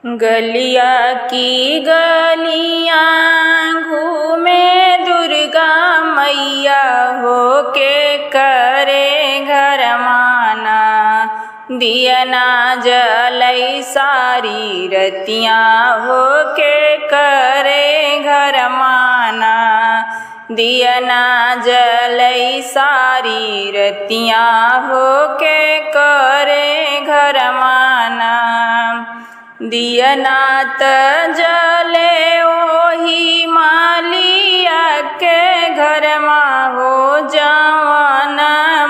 गलिया की गलियां घूमे दुर्गा मैया होके करे घर माना। दियना जलई सारी रतियां होके करे घर माना। दियना जलई सारी रतियां होके करे घर माना। दियना त जले ओही मालिया के घर माँ हो जवान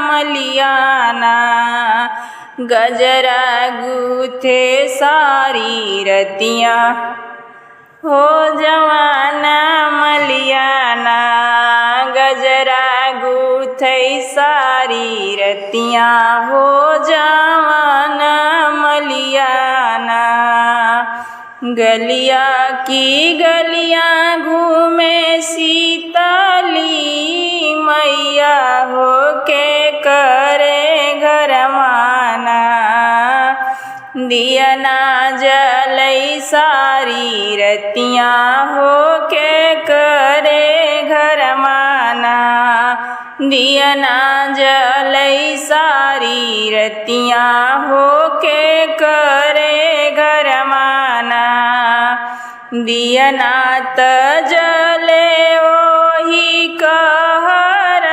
मलियाना। गजरा गूथे सारी रतियां हो जवान मलियाना। गजरा गूथे सारी रतियां हो जवान मलियाना। गलिया की गलियां घूमे सीतली मैया होके करे घर माना। दियना जलई सारी रतियां होके करे घर माना। दियना जलई सारी रतियां होके करे घर माना। दियना त जले ओही कहर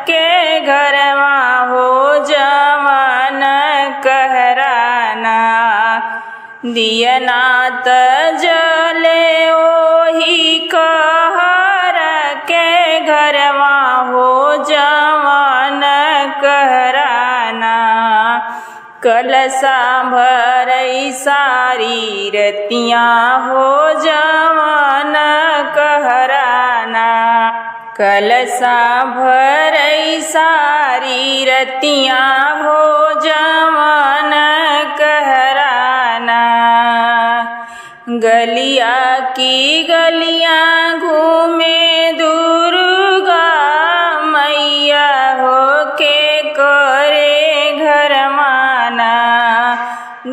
के घर माँ हो जवान कहराना। दियना त जले ओही कहर के घर माँ हो जवान कहराना। कलशा भरई सारी रतियां हो जवान कहराना। कलशा भरई सारी रतियां हो जवान कहराना। गलिया की गलियां घूमे दुर्गा मैया होके करे घर माना।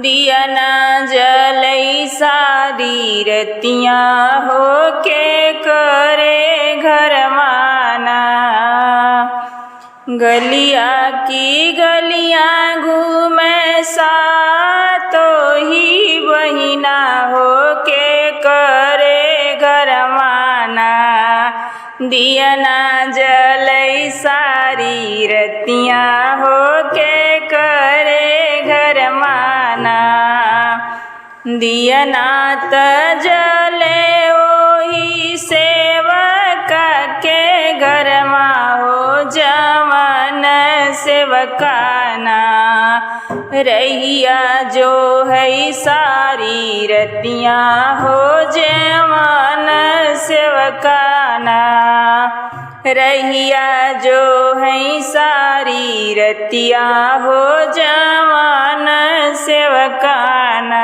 दियना जलई सारी रतियां होके करे घर माना। गलिया की गलियां घूमे सातो ही बहिना होके करे घर माना। दियना जलई सारी रतियां होके करे घर माना। दियना त जले ओही सेवका के घर माँ हो जवान सेवकाना। रहिया जो है सारी रतियां हो जवान सेवकाना। रहिया जो है सारी रतियां हो जवान सेवकाना।